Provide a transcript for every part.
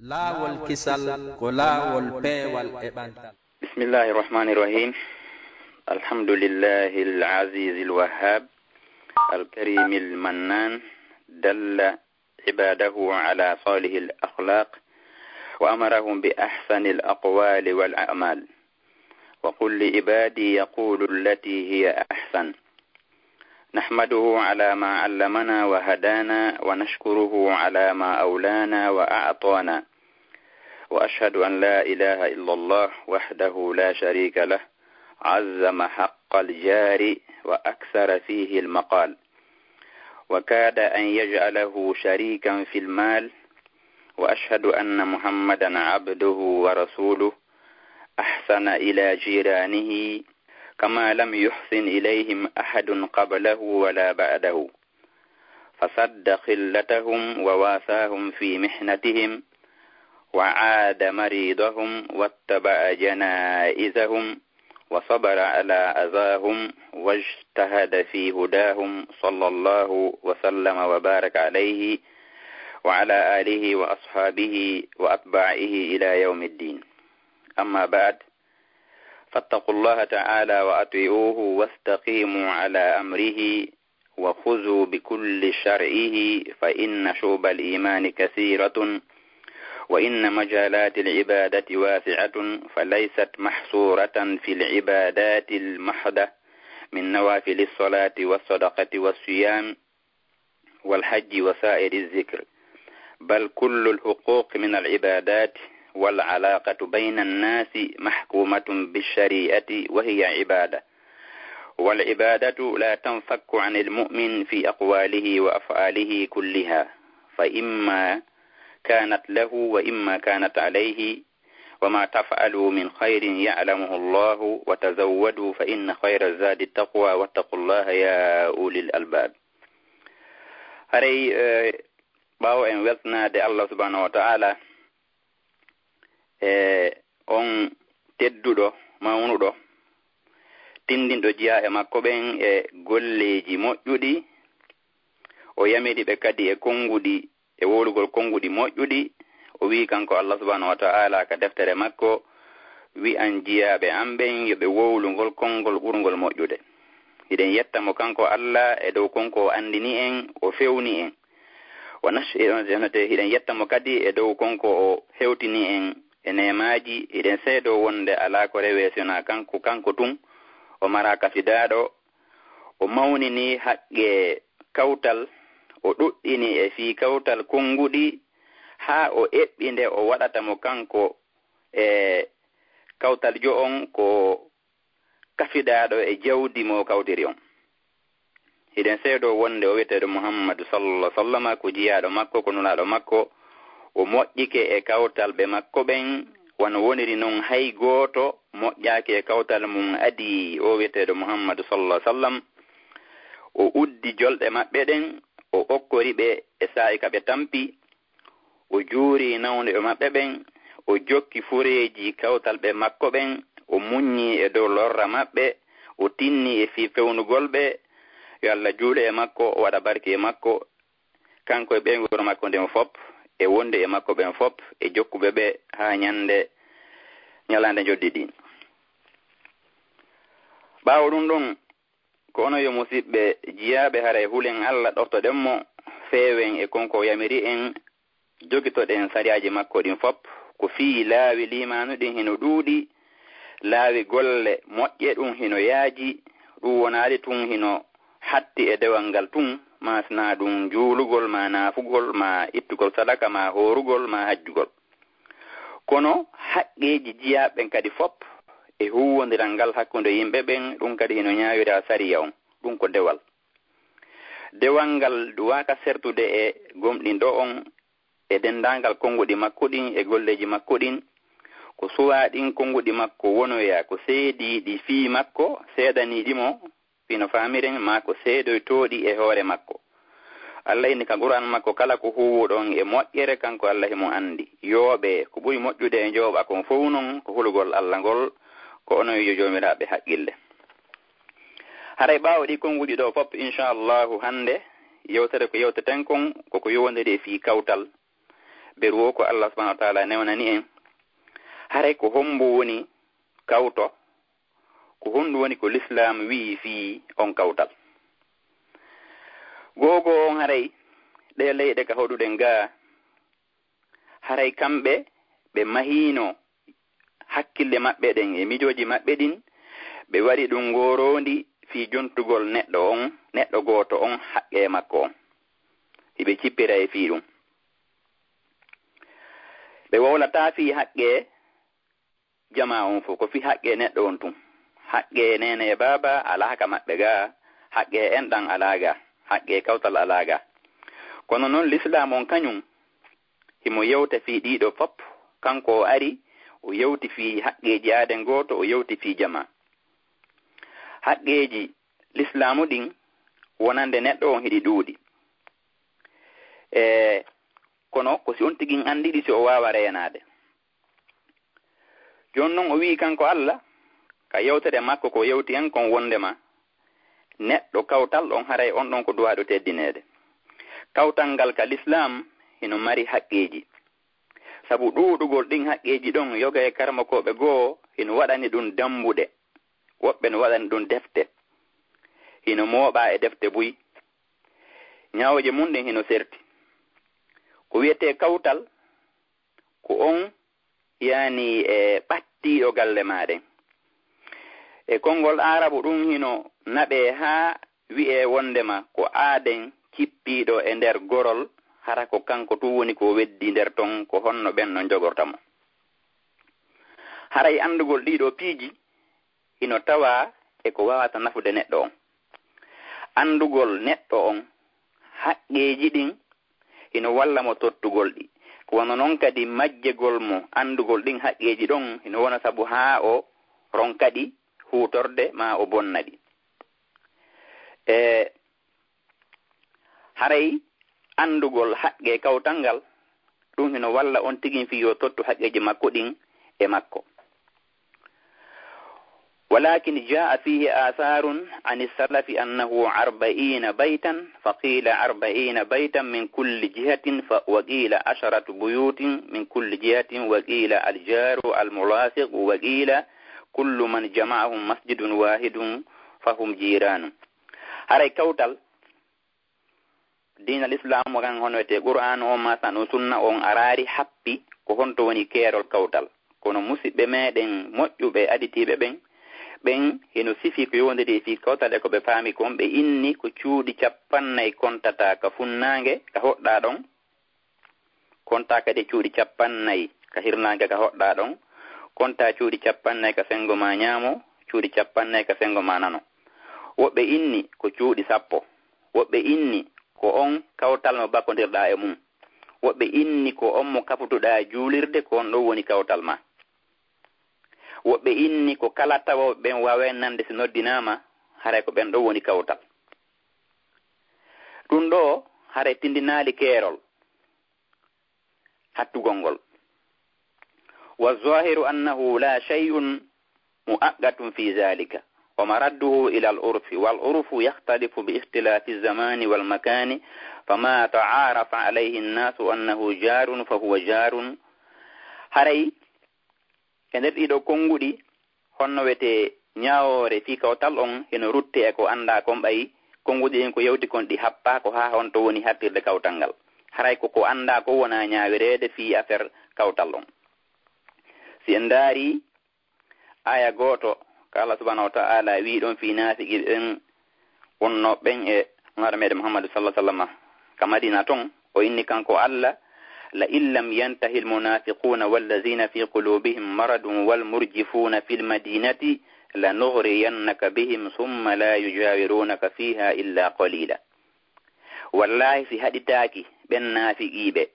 laawol kisal ko laawol peewal e ɓantal. Bismillahir Rahmanir Rahim. Alhamdulillahil Azizil Wahhab Al-Karimil Mannan dalla ibadahu ala salihil akhlaq wa amarahum bi ahsanil aqwali wal a'mal wa qul li ibadi yaqulu allati hiya ahsan. نحمده على ما علمنا وهدانا ونشكره على ما أولانا وأعطانا وأشهد أن لا إله إلا الله وحده لا شريك له عزم حق الجار وأكثر فيه المقال وكاد أن يجعله شريكا في المال وأشهد أن محمدا عبده ورسوله أحسن إلى جيرانه كما لم يحسن إليهم أحد قبله ولا بعده فسد خلتهم وواساهم في محنتهم وعاد مريضهم واتبع جنائزهم وصبر على أذاهم واجتهد في هداهم صلى الله وسلم وبارك عليه وعلى آله وأصحابه وأتباعه إلى يوم الدين. أما بعد، فاتقوا الله تعالى وأطيعوه واستقيموا على أمره وخذوا بكل شرعه فإن شعب الإيمان كثيرة وإن مجالات العبادة واسعة فليست محصورة في العبادات المحضة من نوافل الصلاة والصدقة والصيام والحج وسائر الذكر، بل كل الحقوق من العبادات والعلاقة بين الناس محكومة بالشريعة وهي عبادة، والعبادة لا تنفك عن المؤمن في أقواله وأفعاله كلها، فإما كانت له وإما كانت عليه، وما تفعلوا من خير يعلمه الله وتزودوا فإن خير الزاد التقوى واتقوا الله يا أولي الألباب. هري باو en weltnade Allah subhanahu wa ta'ala on tedduɗo mawnuɗo tindinɗo jiya e makko ɓen e golleji moƴƴuɗi o yamiri ɓe kadi e konguɗi e wolugol konguɗi moƴƴuɗi o wi kanko Allah subhanahu wa ta'ala ka deftere makko wi an jiyaɓe an ɓen yoɓe wowlugol kongol ɓurgol moƴƴude. hiɗen yettamo kanko Allah e dow konko o andini en o fewni en hiɗen yettamo kadi e dow konko o hewtini en e nemaji. hiɗen seedo wonde ala ko rewesona kanko tun o mara kafidaɗo o mawnini haqqe kawtal o ɗuɗɗini e fi kawtal konguɗi ha o eɓɓinde o waɗatamo kanko e kawtal jo on ko kafidaɗo e jawdi mo kawtiri on. hiɗen seedo wonde o wiyeteɗo Muhammadu sallallahu alaihi wasallam ko jiyaɗo makko ko nulaɗo makko o moƴƴike e kawtal ɓe makko ɓen wono woniri noon hay gooto moƴƴaake e kawtal mum adi o wiyeteɗo Muhammadu sallallahu alaihi wasallam. o uddi jolɗe maɓɓe ɗen o okkori ɓe e saa'i ka ɓe tampi o juuri nawde ɓe maɓɓe ɓen o jokki fureeji kawtal ɓe makko ɓen o muññi e dow lorra maɓɓe o tinni e fi fewnugol ɓe yo Allah juuɗe e makko o waɗa barke e makko kanko e ɓeygoro makko nden fop e wonde e makko ɓen fop e jokkuɓe ɓe ha ñalande joddiɗi. ɓaawo ɗum ɗon ko ono yo musidɓe jiyaɓe hara e hulen Allah ɗoftoɗenmo feewen e konko yamiri en jogitoɗen sariyaji makko ɗin fop ko fii laawi limanu ɗin hino ɗuuɗi, laawi golle moƴƴe ɗum hino yaaji, ɗum wonaali tun hino hatti e dewal ngal tun ma sina ɗum juulugol ma naafugol ma ittugol sadaka ma horugol ma hajjugol. kono haqqeji jiyaɓen kadi fop e huwodiral ngal hakkunde yimɓe ɓen ɗum kadi hino ñaawira a sariya on. ɗum ko dewal ngal duwaka sertude e gomɗin ɗo on e dendangal konguɗi makko ɗin e golleji makko ɗin ko suwaɗin konguɗi makko wonoya ko seediɗi fii makko seedaniɗimo fino famiren ma ko seedoytoɗi e hoore makko. Allah inni ka Qur'an makko kala ko huwuɗon e moƴƴere kanko Allah himo andi. yooɓe ko ɓuri moƴƴude e jooɓa kon fof non ko hulugol Allah ngol ko onon yo joomiraɓe haqqille. haray ɓaawo ɗi konguɗi ɗo fop inchallahu hande yewtere ko yewteten kon koko yowodiri e fi kawtal beruwo ko Allah subhanahu wa ta'ala newnani en hare ko hombo woni kawto ko hondu woni ko l'islam wi fi on kawtal gogo on haray de leyde ka hoduden ga haray kambe be mahino hakkille mabbe den e mijoji mabbe din be wari dum gorondi fi jontugol neddo goto on haqqe makko ibe cippira e fi dum be wawlata fi haqqe jama on fu ko fi haqqe neddo on tum haqqe nene e baba alaka mabbe ga haqqe endan alaga haqqe kawtal alaga kono non l'islam on kanyum himo yewta fi dido fop kanko ari o yewti fi haqqeji aden goto o yewti fi jama haqqeji l'islamu din wonande neddo on hidi duudi kono ko si on tigin andidi si o wawa renade jonnon o wi kanko Allah ka yewtere makko ko yewti en kon wondema neddo kawtal on haray on don ko duwado teddinede kawtal ngal ka l'islam hino mari haqqeji sabu duudugol din haqqeji don yoga e karma ko be go hino wadani dun dambude wobbe no wadani dun defte hino mooba e defte buy nyaawoje mun den hino serti ko wiete kawtal ko on yani batti o galle maade e kongol arabu dum hino nabe ha wi'e wondema ko aaden cippido e der gorol hara ko kanko tu woni ko weddi der ton ko honno ben no jogortamo haray andugol dido piiji hino tawa e ko wawata nafude neddo on andugol neddo on haqqeji din hino walla mo tottugol di ko wono non kadi majjegol mo andugol din haqqeji don hino wona sabu ha o ron kadi hutorde ma o bonnadi haray andugol haqqe kawtangal dum hino walla on tigin fi yo tottu haqqeji makko din e makko ولكن جاء فيه آثار عن السلف أنه 40 بيتا فقيل 40 بيتا من كل جهة وقيل 10 بيوت من كل جهة وقيل الجار الملاصق وقيل كل من جمعهم مسجد واحد فهم جيران هاي كوتال دين الإسلام وكان هنوتي قرآن وما سنو سنة on arari happi ko honto woni kerol kawtal kono musibbe meden mojjube aditibe ben hino sifi ko yondede fi kawtal e ko be faami ko be inni ko cuudi cappannay kontata ka funnange ka hodda don konta ka de cuudi cappannay ka hirnange ka hodda don konta cuudi cappannay ka sengo ma nyamo cuudi cappannay ka sengo ma nano wobbe inni ko cuudi sappo wobbe inni ko on kawtal no bakondirda e mum wobbe inni ko on mo kafutuda juulirde ko on do woni kawtal ma wobbe inni ko kala tawo ben wawen nande si noddinama hare ko ben do woni kawtal dum do hare tindinaali kerol hattugongol wa zahiru annahu la shay'un mu'aqqatun fi zalika wa maradduhu ila al-urfi wal urfu yakhtalifu bi ikhtilafi az-zamani wal makani fama ta'arafa alayhi an-nasu annahu jarun fa huwa jarun hare ender ɗiɗo konguɗi honno wete ñawore fi kawtal on heno rutte e ko anda kon ɓayi konguɗi en ko yewti kon ɗi happa ko ha on to woni hattirde kawtal ngal haray ko anda ko wona ñawirede fi affaire kawtal on si en daari aya goto ko Allah subhanahu wa ta'ala wi ɗon fi naasigi ɓen wonno ɓen e ngara meɗe Muhammadu sallallahu alaihi wasallam ka Madina ton o inni kanko Allah لئن لم ينتهي المنافقون والذين في قلوبهم مرض والمرجفون في المدينة لنغرينك بهم ثم لا يجاورونك فيها إلا قليلا والله في هذه تاكي بن نافقيبه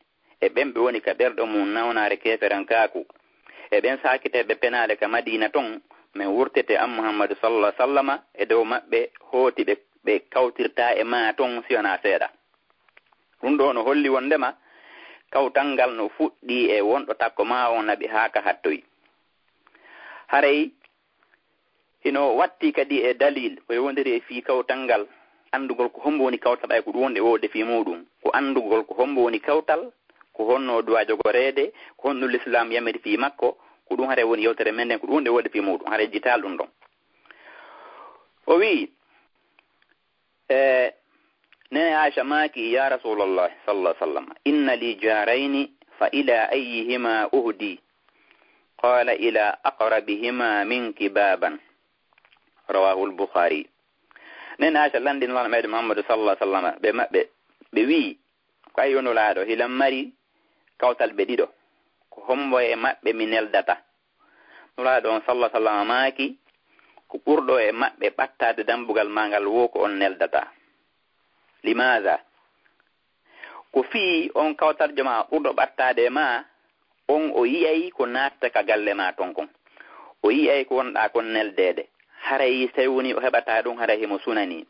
بن بونك بردم نونا ركيفران كاكو بن ساكته ببناله كمدينة من ورتته أم محمد صلى الله عليه وسلم دو مبه هوتي be kawtirta e ma ton siona seeda dum do no holli wondema kawtangal no fuɗɗi e wonɗo takko ma on nabi haka hattoyi haray hino watti kadi e dalil ko wondiri e fi kawtangal andugol ko hombo woni kawtal ay ko ɗum wonde wode fi muɗum ko andugol ko hombo woni kawtal ko honno duwa jogorede ko honno l'islam yamiri fi makko ko dum hare woni yewtere men ko dum de wodi fi mudum hare jital dum don o wi nene Aisha maki ya Rasulullah sallallahu alaihi wasallam inna li jaraini fa ila ayyihima uhdi qala ila aqrabihima minki baban rawahu al-Bukhari. Nene Aisha landin wala mede Muhammad sallallahu alaihi wasallam be mabbe be wi ko ay yono laado hilam mari kawtal be dido ko hombo e mabbe minel data laado on sallallahu alaihi wasallam maki ko burdo e mabbe battade dambugal mangal wo ko on neldata limaza ko fi on kawtal jama burdo battade ma on o yiyai ko natta ka galle ma tonkon o yiyai ko wonda ko neldede haray sewuni o hebata dum haray himo sunani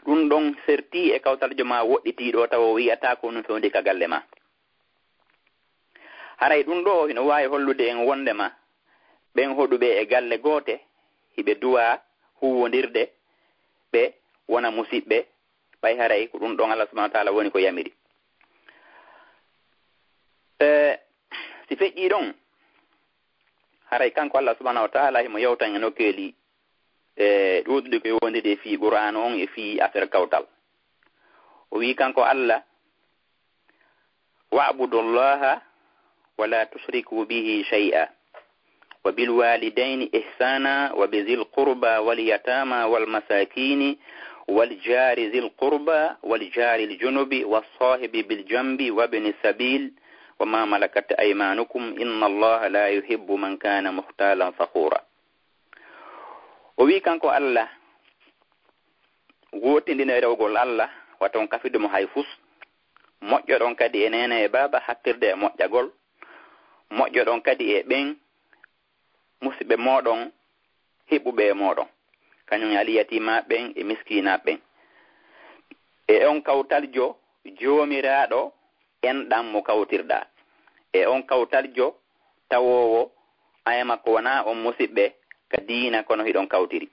dum don serti e kawtal jama wodditi do taw wiyata ko non fewndi ka galle ma haray dum do hino wawi hollude en wonde ma ben hodube e galle gote hibe duwa huwondirde be wona musibbe bay haray ko dum don Allah subhanahu wa ta'ala woni ko yamiri si feji don haray kanko Allah subhanahu wa ta'ala himo yewtan no keli duudude ko wondide fi Qur'an on e fi affaire kawtal o wi kanko Allah wa'budullaha wala tushriku bihi shay'a wa bil walidayni ihsana wa bizil qurba wal yatama wal masakin wal jari zil qurba wal jari al junubi was sahibi bil janbi wa ibn sabil wa ma malakat aymanukum inna Allaha la yuhibbu man kana mukhtalan fakhura. O wi kanko Allah wotindine rewgol Allah waton kafidu mo hayfus moƴƴo don kadi e nene e baba hattirde e moƴƴagol moƴƴo don kadi e ben musibe modon hebube modon kanyum aliyati ma ben e miskina ben e on kawtaljo jomiraado endam mo kawtirda e on kawtaljo tawowo ayama ko wana on musibe kadina kono hidon kawtiri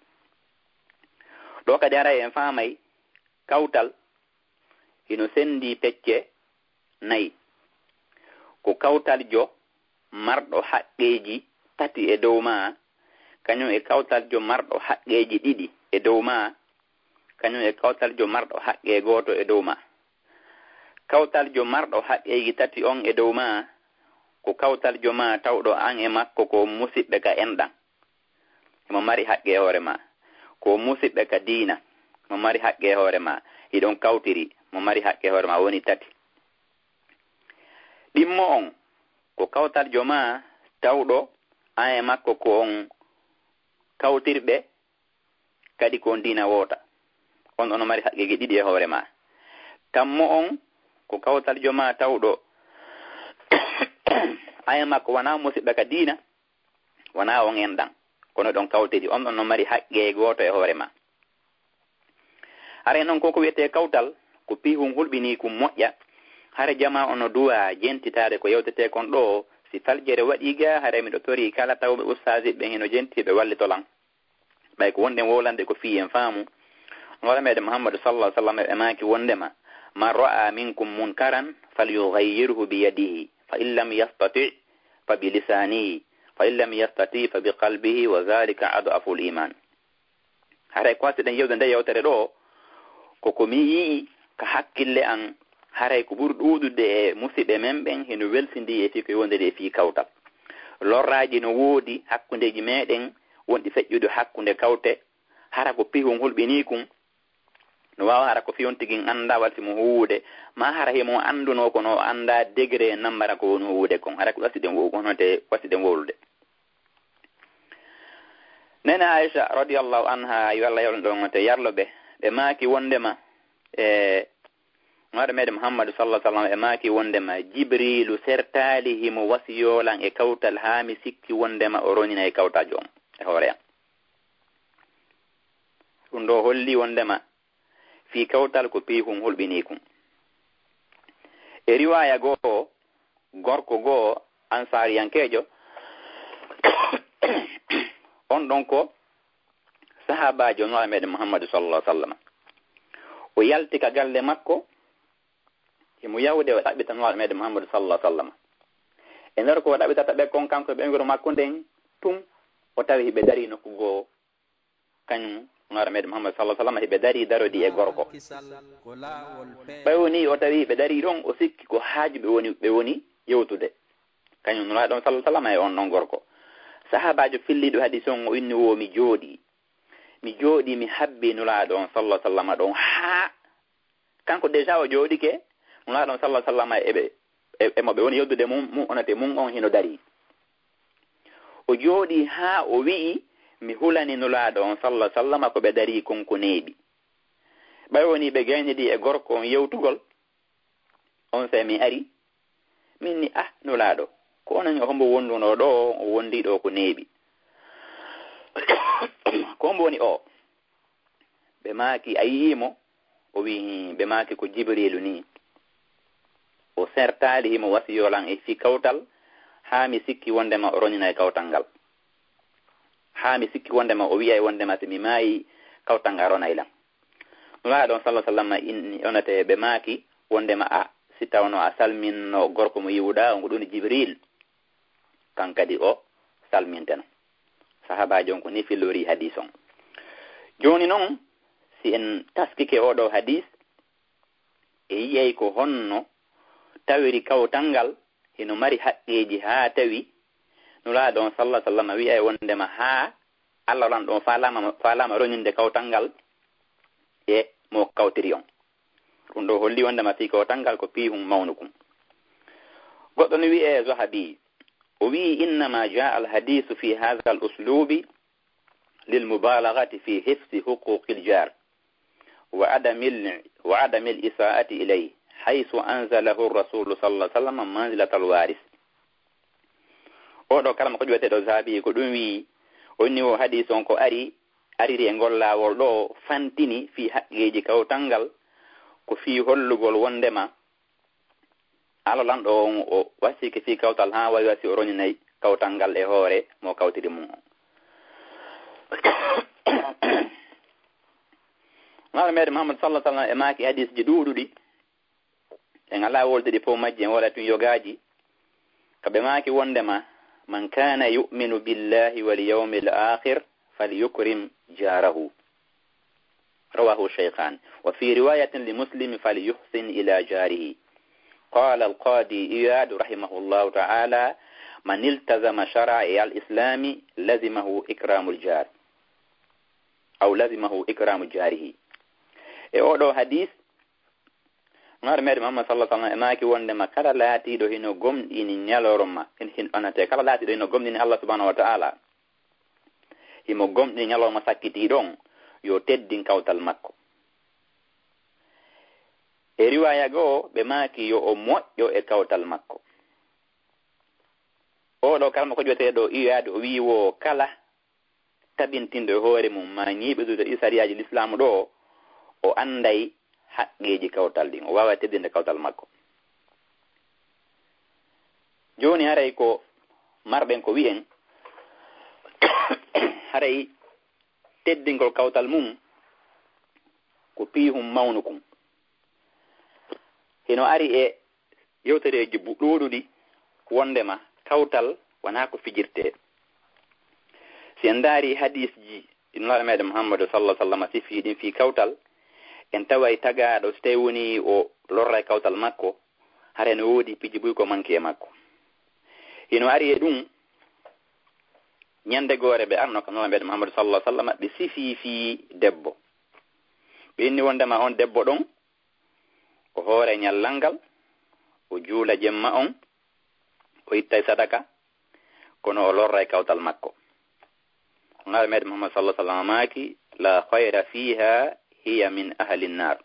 do kadi ara en famay kawtal hino sendi pecce nay ko kawtal jo mardo haqqeji tati e dow ma kanyum e kawtal jo mardo haqqeji didi e dow ma kanyum e kawtal jo mardo haqqe goto e dow ma kawtal jo mardo haqqeji tati on e dow ma ko kawtal jo ma tawdo an e makko ko musibbe ka endan mo mari haqqe hoore ma ko musibbe ka diina mo mari haqqe hoore ma hidon kawtiri mo mari haqqe hoore ma woni tati dimmo on ko kawtal joma tawdo an e makko ko on kawtirbe kadi ko diina wota on ono mari haqqe didi e hoore ma tammo on ko kawtal joma tawdo an e makko wana musibbe ka diina wana on endan kono don kawtiri on no mari haqqe goto e hoore ma are non ko wiyete kawtal ko pihum hulbini kum moƴƴa hare jama ono duwa jentitade ko yewtete kon do si faljere wadi ga hare mi do tori kala tawbe ustazi be hino jentibe walli tolan bay ko wonde wolande ko fi en faamu wala mede Muhammad sallallahu alaihi wasallam e maki wondema man ra'a minkum munkaran falyughayyirhu bi yadihi fa illam yastati fa bi lisanihi fa illam yastati fa bi qalbihi wa dhalika adhafu al-iman hare ko asden yewde nde yewtere do ko mi yi ka hakkille an hare ko bur duudude e musibe men ben heno welsindi e fi ko wonde de fi kawtal lorraaji no woodi hakkundeji meden wondi fejjude hakkunde kawte hara ko pihon hulbini kum no wawa hara ko fiontigin anda walti mo huude ma hara himo anduno ko no anda degré nambara ko no huude kon hara ko asiden wo ko honote wasiden wolude nena Aisha radiyallahu anha yalla yolndonte yarlobe be maaki wondema ngada mede Muhammad sallallahu alaihi wasallam e maaki wondema Jibrilu sertali himo wasiyolan e kawtal haami sikki wondema o ronina e kawta jom e hoore ɗum ɗo holli wondema fi kawtal ko pihum hulɓini kum e riwaya goo gorko goo ansariyankejo on ɗon ko sahabajo no meɗen Muhammadu sallallahu alaihi wasallam o yalti ka galle makko himo yawde o ɗaɓɓita nulaɗo meɗen Muhammadu sallallahu alaihi wasallam e nder ko ɗaɓɓitata ɓe kon kanko ɓe ngoro makko nden tum o tawi hiɓe dari nokku goo kañum nulaɗo meɗen Muhammadu sallallahu alaihi wasallam hiɓe dari darodi e gorko ɓayoni o tawi ɓe dari ɗon o sikki ko haaju ɓe woni yewtude kañum nulaɗo ɗon sallallahu alaihi wasallam e on ɗon gorko sahabajo filliɗo hadis on o inni wo mi jooɗi mi habbi nulaɗo on sallallahu alaihi wasallam ɗon ha kanko déjà o jooɗike nulaɗo on sallallahu alaihi wasallam emo ɓe woni yewdude mum onate mum on hino dari o jooɗi ha o wi'i mi hulani nulaɗo on sallallahu alaihi wasallam ko ɓe dari konko neeɓi ɓay woni ɓe gaynidi e gorko on yewtugol on se mi ari min ni nulaɗo ko onon hombo wonduno ɗo o wondi ɗo ko neeɓi ko hombo woni o ɓe maaki a yiyimo o wi ɓe maaki ko Jibrilu ni o sertali himo wasiyolan e fi kawtal ha mi sikki wondema o ronina e kawtal ngal ha mi sikki wondema o wiya e wondema so mi maayi kawtal ngal ronaylan nulaɗo on sallallahu alaihi wasallam inni onate ɓe maaki wondema si tawno a salminno gorko mo yiwuɗa o ngo ɗum Jibril kan kadi o salminteno sahabajo on ko ni fillori hadis on joni noon si en taskike oɗo hadis e yiyay ko honno tawiri kawtal ngal hino mari haqqeji ha tawi nulaɗo on sallallahu alaihi wasallam wi'a e wondema ha Allah lan ɗon falama roñinde kawtal ngal e mo kawtiri on ɗum ɗo holli wondema fi kawtal ngal ko pihum mawnukum goɗɗo no wi'e Zahabi o wi innama jaa alhadisu fi hadha al-uslubi lilmubalaghati fi hifzi huquqi al-jar wa adami al-isaa'ati ilayhi haythu anzalahu ar-rasulu sallallahu alaihi wasallam manzilata al-waris oɗo kalama ko ƴuweteɗo Zahabi ko ɗum wi onni o hadis on ko ariri e ngol laawol ɗo fantini fi haqqeji kawtal ngal ko fi hollugol wondema alalan ɗo on o wasike fi kawtal ha wawi wasi o roñinayi kawtal ngal e hoore mo kawtiri mum on ngal meɗe Muhammad sallallahu alaihi wasallam e maaki hadis ji ɗuɗuɗi en ala wolde ɗi fof majji en waɗa tun yogaji kaɓe maaki wondema man kana yu'minu billahi wal yawmil akhir falyukrim jarahu rawahu shaykhan wa fi riwayatin li muslim falyuhsin ila jarihi قال القاضي إياد رحمه الله تعالى من التزم شرائع الإسلام لزمه إكرام الجار أو لزمه إكرام جاره أودو حديث ngar mer Muhammad sallallahu alaihi wasallam maaki wondema kala laatiiɗo hino gomɗini ñalorma hin onate kala laatiiɗo hino gomɗini Allah subhanahu wa ta'ala himo gomɗini ñalorma sakkitiiɗon yo teddin kawtal makko e riwaya goo ɓe maaki yo o moƴƴo e kawtal makko oɗo kalma ko ƴeweteɗo iyaade o wiiwo kala tabintindo e hoore mum ma ñiiɓedude ɗi sariyaji l'islamu ɗo o anday haqqeji kawtal ɗin o wawa teddinde kawtal makko joni haray ko marɓen ko wi'en haray teddingol kawtal mum ko piihum mawnukum hino ari e yewtereji ɗuɗuɗi wondema kawtal wona ko fijirte si en daari hadis ji ɗinnoɗo meɗen Muhammadu sallallahu alaihi wasallam sifi ɗin fi kawtal en taway tagaɗo so tawi woni o lorra kawtal makko hara no woodi piji buy ko manque e makko hino ari e ɗum ñande goore ɓe arno ko noon meɗen Muhammadu sallallahu alaihi wasallam ɓe sifi fi debbo ɓe inni wondema on debbo ɗon o hoore ñallal ngal o juula jemma on o ittay sadaka kono o lorra kawtal makko ngal meɗen Muhammad sallallahu alaihi wasallam maaki la khayra fiha hiya min ahli an-nar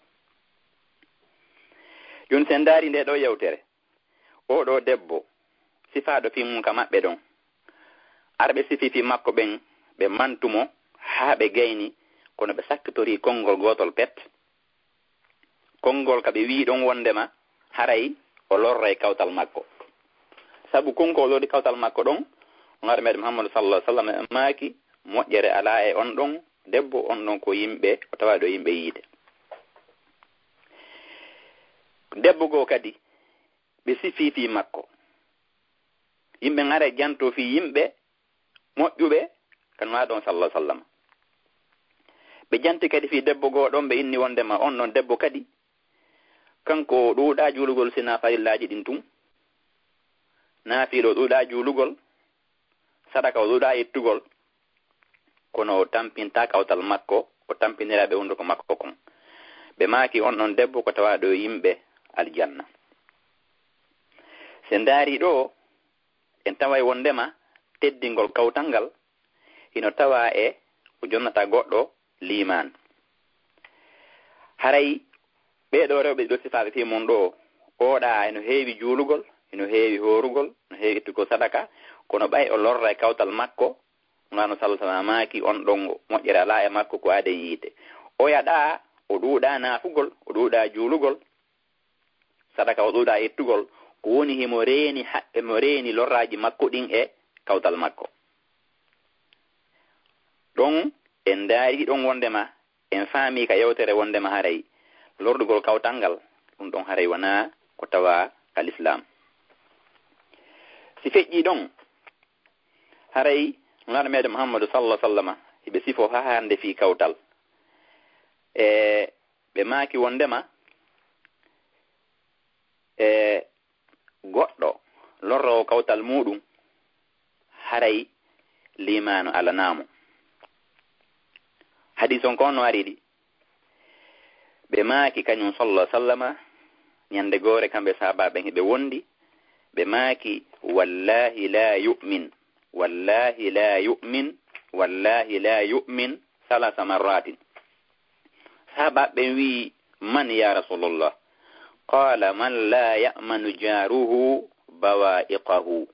joni sen daari nde ɗo yewtere oɗo debbo sifaɗo fi mum ka maɓɓe ɗon arɓe sifi fi makko ɓen ɓe mantumo haa ɓe gayni kono ɓe sakkitori konngol gotol pet konngol ka ɓe wi ɗon wondema haray o lorray kawtal makko sabu konngol lorri kawtal makko ɗon ngar meɗen Muhammadu sallallahu alaihi wasallam maaki moƴƴere ala e on ɗon debbo on ɗon ko yimɓe o tawa ɗo yimɓe yiide debbo go kadi ɓe sififi makko yimɓe ngare janto fi yimɓe moƴƴuɓe kan ma ɗon sallallahu alaihi wasallam ɓe janti kadi fi debbo go ɗon ɓe inni wondema on ɗon debbo kadi kanko ɗuuɗa juulugol sina farillaji ɗin tum naafiɗo ɗuuɗa juulugol sadaka o ɗuuɗa ittugol kono o tampinta kawtal makko o tampinira ɓe hunduko makko kon ɓe maaki on ɗon debbo ko tawa ɗo yimɓe aljanna se ndaari ɗo en tawa wondema teddingol kawtal ngal ino tawa e ko jonnata goɗɗo liman haray ɓeɗo rewɓe ɗo sifaɓe fi mon ɗo oɗa eno heewi juulugol eno heewi horugol no heewi ittugol sadaka kono ɓay o lorra e kawtal makko ngano sallallahu maaki on ɗon moƴƴere ala e makko ko aden yiite o yaɗa o ɗuuɗa naafugol o ɗuuɗa juulugol sadaka o ɗuuɗa ittugol ko woni himo reeni lorraji makko ɗin e kawtal makko ɗon en daari ɗon wondema en faami ka yewtere wondema haray lordugol kawtal ngal ɗum ɗon haray wona ko tawa al-islam si feƴƴi ɗon haray nana meɗe Muhammadu sallallahu alaihi wasallam hiɓe sifo ha hande fi kawtal ɓe maaki wondema goɗɗo lorrowo kawtal muɗum haray limanu alanamo hadis on kon no ariɗi ɓe maaki kañum sallallahu alaihi wasallam ñande gore kamɓe sahabaɓen heɓe wondi ɓe maaki wallahi la yu'min wallahi la yu'min wallahi la yu'min salasa marratin sahabaɓen wi man ya rasulullah qala man la ya'manu jaruhu bawa'iqahu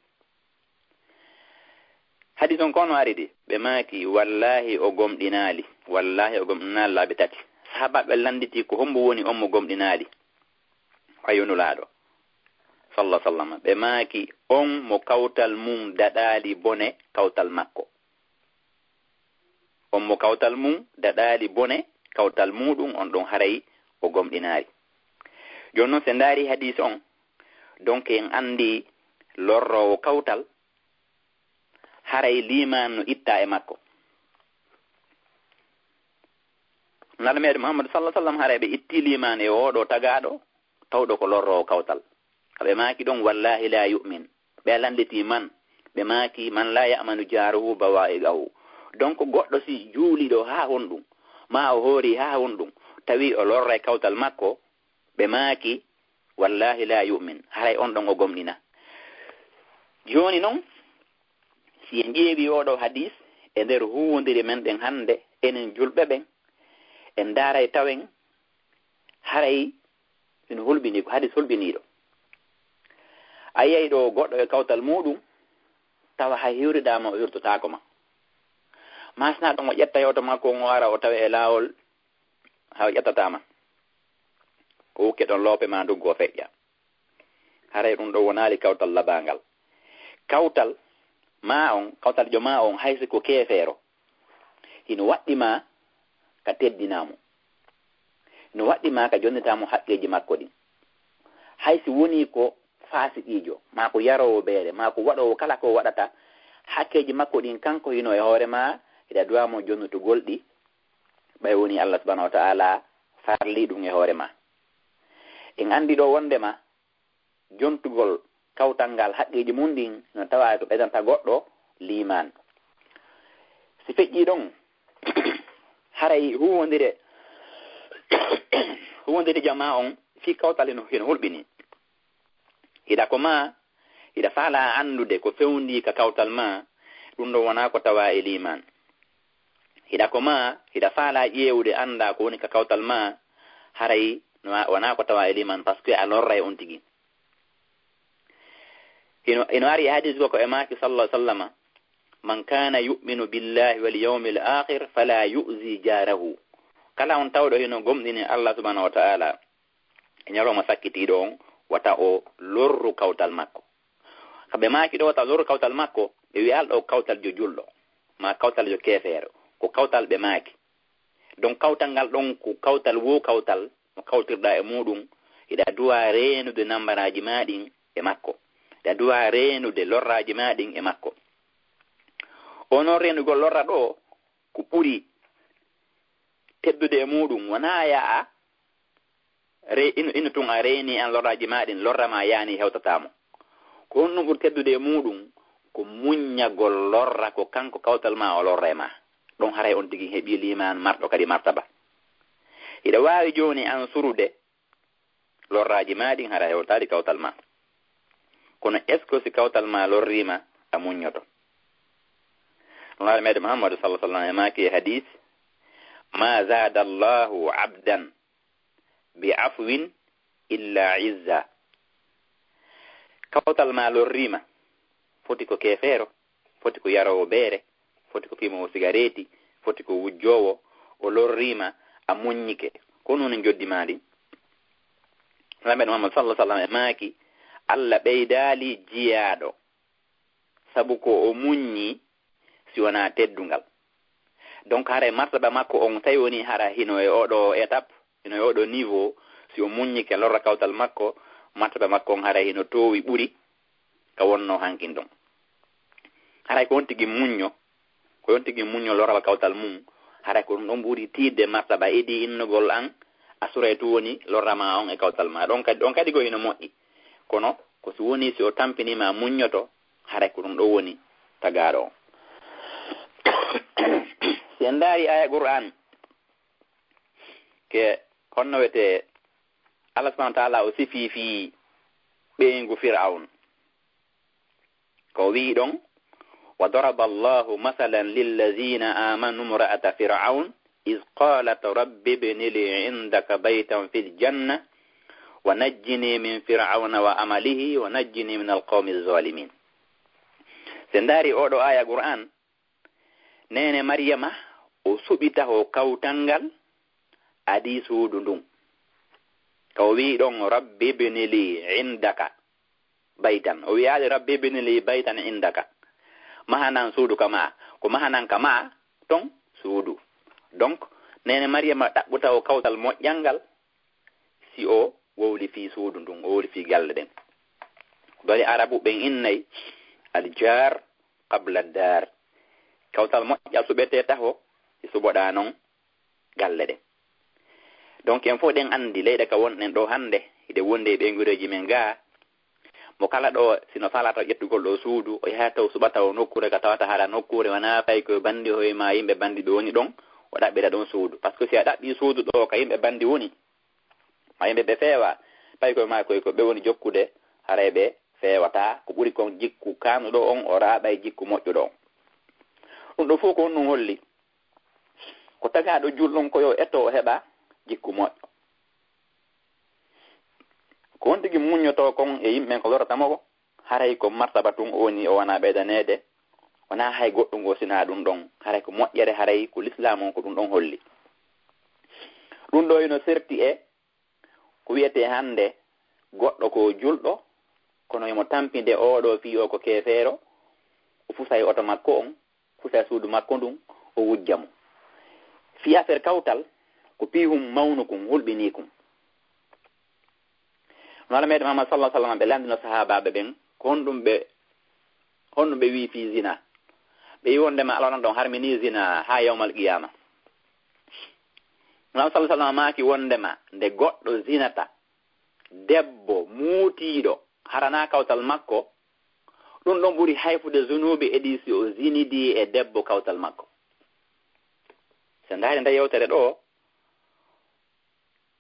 hadis on kono aridi ɓe maaki wallahi o gomɗinali laaɓe tati sahabaɓe landiti ko hombo woni on mo gomɗinali ayonulaɗo sallallahu alaihi wasallam ɓe maaki on mo kawtal mum daɗali bone kawtal makko on mo kawtal mum daɗali bone kawtal muɗum on ɗon haray o gomɗinari joni noon se ndaari hadis on donc en andi lorrowo kawtal haray liman no itta e makko nala meɗe Muhammadu sallallahu alaihi wasallam haray ɓe itti liman e oɗo tagaɗo tawɗo ko lorrowo kawtal ɓe maaki ɗon wallahi la yu'min ɓe landiti man ɓe maaki man la ya'manu jaruhu bawa'iqahu donc goɗɗo si juuliɗo ha honɗum ma o hoori ha honɗum tawi o lorra e kawtal makko ɓe maaki wallahi la yu'min haray on ɗon o gomɗina joni noon si en ƴeewi oɗo hadis e nder huwodiri men ɗen hande enen julɓe ɓen en daaray tawen haray ina hulɓini ko hadis hulɓiniɗo a yiyay ɗo goɗɗo e kawtal muɗum tawa hay hiwridama o wirtotako ma masna ɗon o ƴetta yewto makko o ara o tawa e laawol ha o ƴettatama o wukke ɗon loope ma nduggo o feƴƴa haray ɗum ɗo wonali kawtal labangal kawtal ma on kawtal jo ma on haysi ko keefeero hino waɗɗima ka teddinamo no waɗɗima ka jonnitamo haqqeji makko ɗin haysi woni ko faasiɗijo ma ko yarowo beere ma ko waɗowo kala ko waɗata hakkeji makko ɗin kanko hino e hoore ma ida duwamo jonnutugol ɗi ɓay woni Allah subhanahu wa ta'ala farli ɗum e hoore ma en andi ɗo wondema jontugol kawtal ngal haqqeji mum ɗin no tawa to ɓedanta goɗɗo liman si feƴƴi ɗon haray huwodire jama on fi kawtal hino hulɓini hiɗa ko ma hiɗa faala andude ko fewndi ka kawtal ma ɗum ɗo wona ko tawa e liman hiɗa ko ma hiɗa faala ƴeewde anda ko woni ka kawtal ma haray wona ko tawa e liman par ce que a lorra e on tigi ino ari hadis go ko e maki sallallahu alaihi wasallam man kana yu'minu billahi wal yawmil akhir fala yu'zi jarahu kala on tawɗo hino gomɗini Allah subhanahu wa ta'ala e ñalawma sakkitiɗo on wata o lorru kawtal makko kaɓe maki ɗo wata lorru kawtal makko ɓe wi alɗo kawtal jo julɗo ma kawtal jo keefeero ko kawtal ɓe maaki donc kawtal ngal ɗon ko kawtal wo kawtal no kawtirɗa e muɗum ida duwa reenude nambaraji maɗin e makko, ida duwa reenude lorraji maɗin e makko. Onon reenugol lorra ɗo ko ɓuri teddude e muɗum wona yaa inu tun a reeni an lorraji maɗin lorra ma yaani hewtatamo. Ko on ɗum ɓuri teddude e muɗum ko muññagol lorra ko kanko kawtal ma o lorra e ma. Ɗon haray on tigi heɓi liman marɗo kadi martaba. Ida wawi joni an surude lorraji maɗin hara hewtadi kawtal ma. Kono est ce que si kawtal ma lorrima a muññoto. Allah meɗe Muhammadu sallallahu alaihi wasallam e maki hadith ma zada Allahu abdan bi afwin illa izza. Kawtal ma lorrima foti ko kefero, foti ko yarowo beere, foti ko pimowo sigareti, foti ko wujjowo, o lorrima a muññike ko non joddi maɗi. Lameɗe Muhammad sallallahu alaihi wasallam e maki Allah ɓeydali jiyaɗo sabu ko o muññi si wona teddungal. Donc hara martaba makko on tawi woni hara hino e oɗo étape, hino e oɗo niveau, si o muññike lorra kawtal makko, martaba makko on hara hino towi ɓuri ka wonno hankin ɗon. Haray ko on tigi muñño, ko on tigi muñño loral kawtal mum, haray ko ɗum ɓuri tidde martaba idi innugol an asure tu woni lorrama on e kawtal ma. Ɗon kadi ko hino moƴƴi. Kono ko si woni si o tampinima muññoto, haray ko ɗum ɗo woni tagaɗo on. Si en daari aya Qur'an ke honno wete Allah subhanahu wa ta'ala o sifi fi ɓeygu Fir'aun ko wi ɗon wa daraba Allahu masalan lillazina amanu imra'ata fir'aun iz qalat rabbi ibni li 'indaka baytan fil janna wa najjini min fir'auna wa amalihi wa najjini min alqawmi adh-dhalimin. Sen dari oɗo aya Qur'an nene Maryama o suɓita ho kawtangal adi suudu ndun ko wi ɗon rabbi ibni li 'indaka baytan, o wiyaade rabbi ibni li baytan indaka, mahanan suudu kama ko mahanan kama ton suudu. Donc nene Maryama ɗaɓɓuta o kawtal moƴƴangal si o wowli fi suudu ndun, o wowli fi galle ɗen. Bali arabu ɓen innay aljar qabla dar, kawtal moƴƴal suɓete taho si suɓoɗa noon galle ɗen. Donc en fof ɗen andi leyɗe ka wonɗen ɗo hande ide wonde e ɓeygureji men ga, mo kala ɗo sino salata ƴettugol ɗo suudu o yaha taw suɓata o nokkure ka tawata haɗa nokkure wona fay ko bandi hoye ma yimɓe bandi ɓe woni ɗon o ɗaɓɓira ɗon suudu. Par ce que si a ɗaɓɓi suudu ɗo ka yimɓe bandi woni ma yimɓe ɓe feewa fay koye ma koye ko ɓe woni jokkude haray ɓe feewata ko ɓuri kon jikku kanuɗo on o raaɓa e jikku moƴƴuɗo on. Ɗum ɗo fof ko on ɗum holli ko tagaɗo julɗon koyo etto o heɓa jikku moƴƴo. Ko on tigi muññoto kon e yimɓe ko lorata mo haray ko martaba tun o woni o wona ɓeydanede, wona hay goɗɗum go sina ɗum ɗon, haray ko moƴƴere haray ko l'islam on ko ɗum ɗon holli. Ɗum ɗo ino serti e ko wiyete hande goɗɗo ko julɗo kono imo tampinde oɗo fi o ko kefeero, o fusa e oto makko on, fusa e suudu makko ndun, o wujjamo fi affaire kawtal ko pihum mawnukum hulɓinikum. Nala meɗe Muhammad sallallahu alaihi wasallam ɓe landino sahabaɓe ɓen ko honɗum ɓe wi fi zina. Ɓe wi wondema Allah non ɗon harmini zina ha yawmal qiyama. Muhammad sallallahu alaihi wasallam maki wondema nde goɗɗo zinata debbo muutiɗo harana kawtal makko, ɗum ɗon ɓuri hayfude zunubi edi si o zinidi e debbo kawtal makko. So ndaari nde yewtere ɗo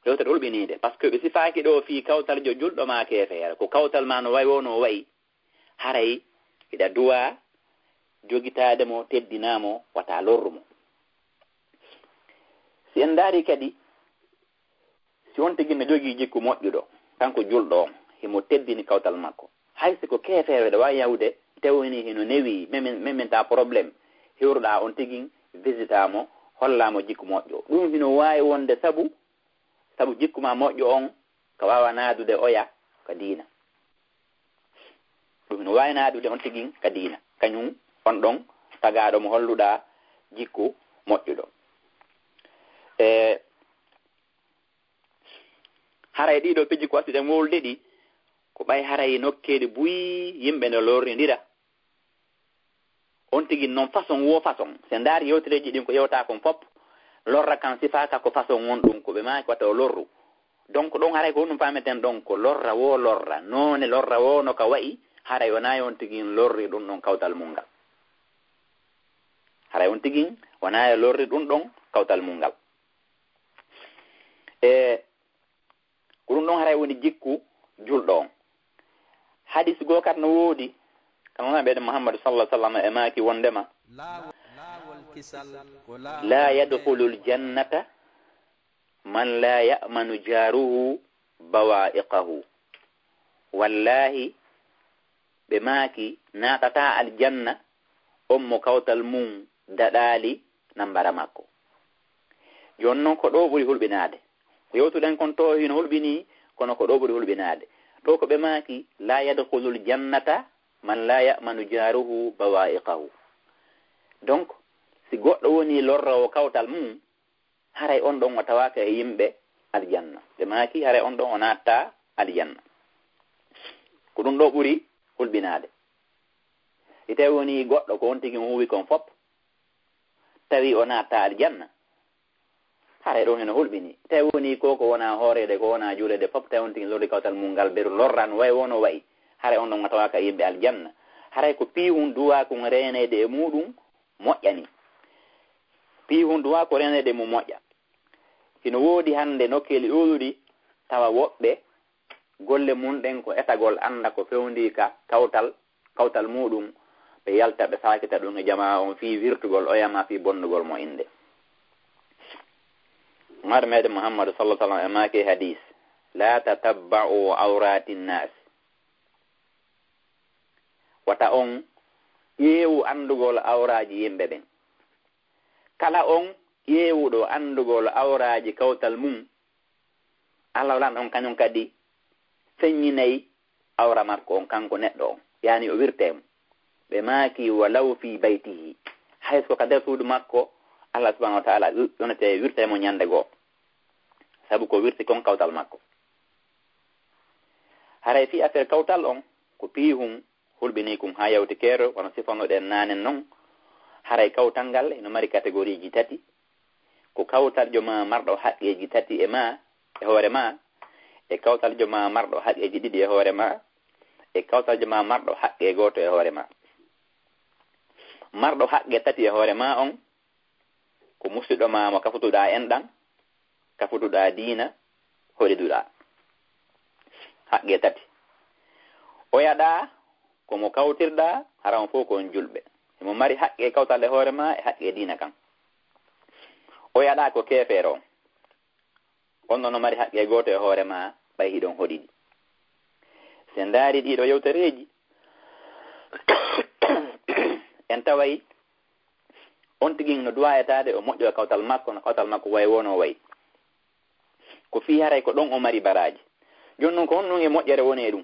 yewtere hulɓinide par ce que ɓe sifaki ɗo fi kawtal jo julɗo ma kefeere ko kawtal ma no wayi wono wayi haray iɗa duwa jogitademo teddinamo wata lorrumo. Si en ndaari kadi si on tigi no jogii jikku moƴƴuɗo kanko julɗo on himo teddini kawtal makko, haysi ko kefeere ɗe wawi yawde tewni hino newi mementa probléme hewruɗa on tigi visitamo hollamo jikku moƴƴo. Ɗum hino wawi wonde sabu jikku ma moƴƴo on ko wawa naadude oya ka diina. Ɗum hino wawi naadude on tigi ka diina, kañum on ɗon tagaɗo mo holluɗa jikku moƴƴuɗo. haray ɗiɗo piji ko wasɗiɗen wolde ɗi ko ɓay haray nokkede buyi yimɓe no lorridira on tigi noon façon wo façon se ndaari yewtereji ɗin ko yewta kon fop lorra kan sifaka ko façon won ɗum ko ɓe maki watta o lorru donc ɗon haray ko ɗum pameten ɗon ko lorra wo lorra none lorra wo no ka wayi haray wona on tigin lorri ɗum ɗon kawtal mum ngal haray on tigin wona lorri ɗum ɗon kawtal mum ngal ko ɗum ɗon haray woni jikku julɗo on hadis goo kat no woodi kanona ɓeɗe Muhammadu sallallahu alaihi wasallam e maaki wondema la yadkhulu ljannata man la ya'manu jaruhu bawa'iqahu wallahi ɓe maaki natata aljanna on mo kawtal mum daɗali nambara makko joni noon ko ɗo ɓuri hulɓinade ko yewtuɗen kon to hino hulɓini kono ko ɗo ɓuri hulɓinade ɗo ko ɓe maaki la yadkhulul jannata man la ya'manu jaruhu bawa'iqahu donc si goɗɗo woni lorrowo kawtal mum haray on ɗon o tawaka e yimɓe aljanna ɓe maaki haray on ɗon o natta aljanna ko ɗum ɗo ɓuri hulɓinade ite woni goɗɗo ko on tigi huwi kon fop tawi o natta aljanna haray ɗon heno hulɓini tawi woni ko wona hoorede ko wona juulede fop tawi on tigi lorri kawtal mum ngal beru lorran way wono wayi haray on ɗon o tawaka yimɓe aljanna haray ko piihun duwa kon renede e muɗum moƴƴani piihun duwa ko renede mum moƴƴa hino woodi hande nokkeli ɗoɗuɗi tawa woɓɓe golle mum ɗen ko etagol anda ko fewndi ka kawtal muɗum ɓe yalta ɓe sakita ɗum e jama on fi wirtugol o yama fi bonnugol mo inde mar meɗen Muhammadu sallallahu alaihi wasallam e maake hadis la tatabba'u awrati nnas wata on ƴeewu andugol awraji yimɓe ɓen kala on ƴeewuɗo andugol awraji kawtal mum Allah walan on kañum kadi feññinayi awra makko on kanko neɗɗo on yani o wirtemo ɓe maaki walaw fi baytihi hayso ka nder suudu makko Allah subhanahu wa ta'ala yonete wirtemo ñande goo sabu ko wirti kon kawtal makko haray fi affaire kawtal on ko piihum hulɓini kum ha yawti keero wono sifonoɗen nanen noon haray kawtal ngal eno mari catégorie ji tati ko kawtaljo ma marɗo haqqeji tati e ma e hoore ma e kawtaljo ma marɗo haqqeji ɗiɗi e hoore ma e kawtaljo ma marɗo haqqe goto e hoore ma marɗo haqqe tati e hoore ma on ko musidɗo ma mo kafutuɗa enɗan kafutuɗa diina hoɗiduɗa haqqe tati o yaɗa komo kawtirɗa haran fof kon julɓe emo mari haqqe kawtal e hoore ma e haqqe diina kan o yaɗa ko keefeero on noon no mari haqqe goto e hoore ma ɓay hiɗon hoɗiɗi se ndaari ɗiɗo yewtereji en tawayi on tigin no duwa etade o moƴƴo e kawtal makko no kawtal makko way wono wayi ko fi haray ko ɗon o mari baraji joni noon ko on ɗum e moƴƴere woni e ɗum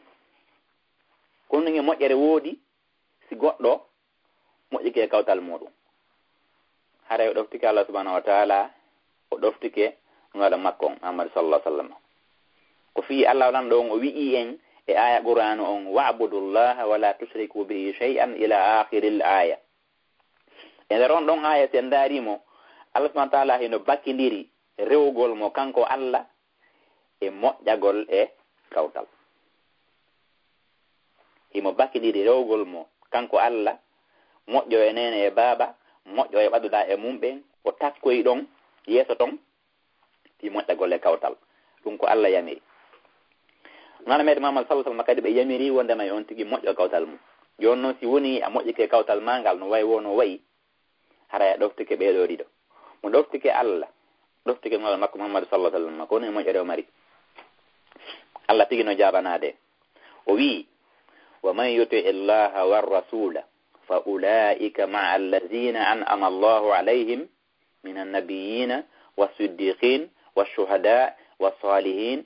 ko on ɗum e moƴƴere woodi si goɗɗo moƴƴike e kawtal muɗum haray o ɗoftike Allah subhanahu wa ta'ala o ɗoftike ngaɗa makko on Muhammad sallallahu alaihi wasallam ko fi Allah lan ɗon o wi'i en e aya Qur'an on wa'budullaha wa la tushriku bihi shay'an ila akhiril aya e nder on ɗon aya sen daarimo Allah subhanahu wa ta'ala hino bakkindiri rewgol mo kanko Allah e moƴƴagol e kawtal himo bakkindiri rewgol mo kanko Allah moƴƴo e nene e baaba moƴƴo e ɓaduɗa e mumɓen o takkoy ɗon yeeso ton fi moƴƴagol e kawtal ɗum ko Allah yamiri nana meɗe Muhammad sallallahu alaihi wasallam kadi ɓe yamiri wondema e on tigi moƴƴo kawtal mum joni noon si woni a moƴƴike kawtal ma ngal no way wono wayi haray a ɗoftike ɓeɗo ɗiɗo mo ɗoftike Allah ɗoftike ngal makko Muhammad sallallahu alaihi wasallam ko ni moƴƴere o mari Allah tigi no jabanade o wi wa man yuti illaha war rasula fa ulaika ma'a allazina an'ama Allahu alaihim minan nabiyyin was-siddiqin wash-shuhada was-salihin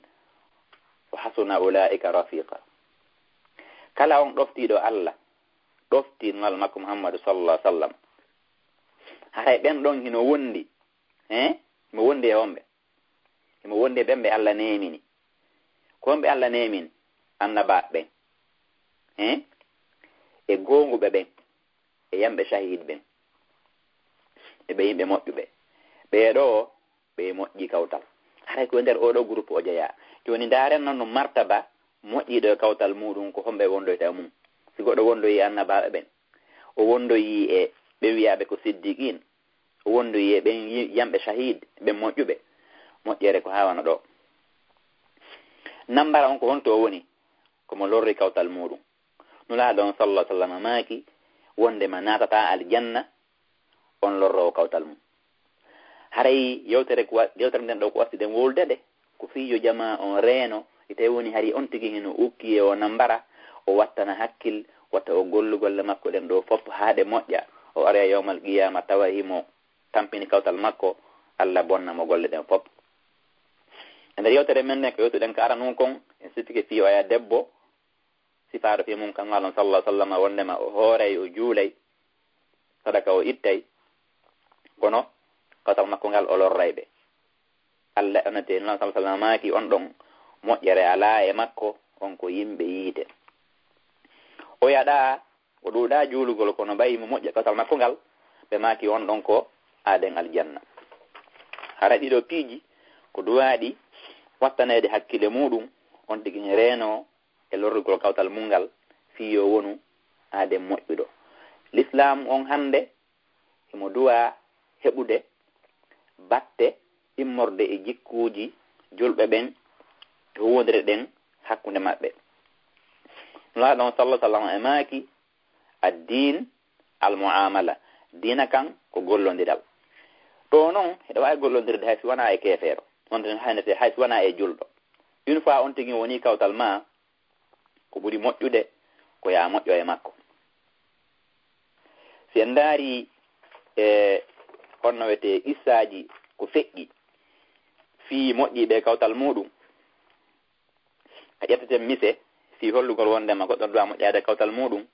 wa hasuna ulaika rafiqa kala on ɗoftiɗo Allah ɗofti ngal makko Muhammad sallallahu alaihi wasallam haray ɓen ɗon hino wondi mo wondi e wonɓe himo wondi e ɓen ɓe Allah nemini ko be Allah nemin annaba ben e gongu be ben e yambe shahid ben e be yimbe moƴƴuɓe be do be moƴƴi kawtal haray ko nder oɗo groupe o jeya joni ndaren non no martaba moƴƴiɗo kawtal muɗum ko hombe wondoyta mum si goɗɗo wondoyi annabaɓe ɓen o wondoyi e ɓe wiyaɓe ko siddiqin o wondoyi e ɓen yamɓe shahid ɓen moƴƴuɓe moƴƴere ko hawana ɗo nambara on ko honto o woni komo lorri kawtal muɗum nulaaɗo on sallallahu alaihi wasallam maaki wonde ma natata aljanna on lorrowo kawtal mum haray yewtere nden ɗo ko wasiɗen woldede ko fiyo jama on reeno ite woni hari on tigi heno ukki e o nambara o wattana hakkil watta o gollugolle makko ɗen ɗo fof haade moƴƴa o ara yawmal qiyama tawa himo tampini kawtal makko Allah bonna mo golle ɗen fof e nder yewtere men nden ko yewtuɗen ko aranum kon en sittike fiyo aya debbo sifaaro fi mum kan alon sallallahu alaihi wasallam wondema o hoorey o juulay sadaka o ittay kono kawtal makko ngal o lorrayɓe Allah onate sallallahu alaihi wasallam maaki on ɗon moƴƴere alaa e makko on ko yimɓe yiite o yaɗa o ɗuuɗa juulugol kono mbayi mo moƴƴa kawtal makko ngal ɓe maaki on ɗon ko aaden aljanna hara ɗiɗo piiji ko duwaaɗi wattanede hakkille muɗum on tigi reeno e lorrugol kawtal mungal fiyo wonu aaden moƴƴuɗo l'islam on hande imo duwa heɓude batte immorde e jikkuuji julɓe ɓen e wondire ɗen hakkunde maɓɓe nulaaɗo on sallallahu alaihi wasallam e maaki ad-din al-muamala dina kan ko gollondiral ɗo noon heɗo wawi gollondirde haysi wona e keefeero on ten haynete haysi wona e julɗo une fois on tigi woni kawtal ma ko ɓuri moƴƴude ko ya moƴƴo e makko si en daari e honno wete issaji ko feƴƴi fii moƴƴiɓe kawtal muɗum a ƴetteten mise fi hollugol wondema goɗɗo duwa moƴƴade kawtal muɗum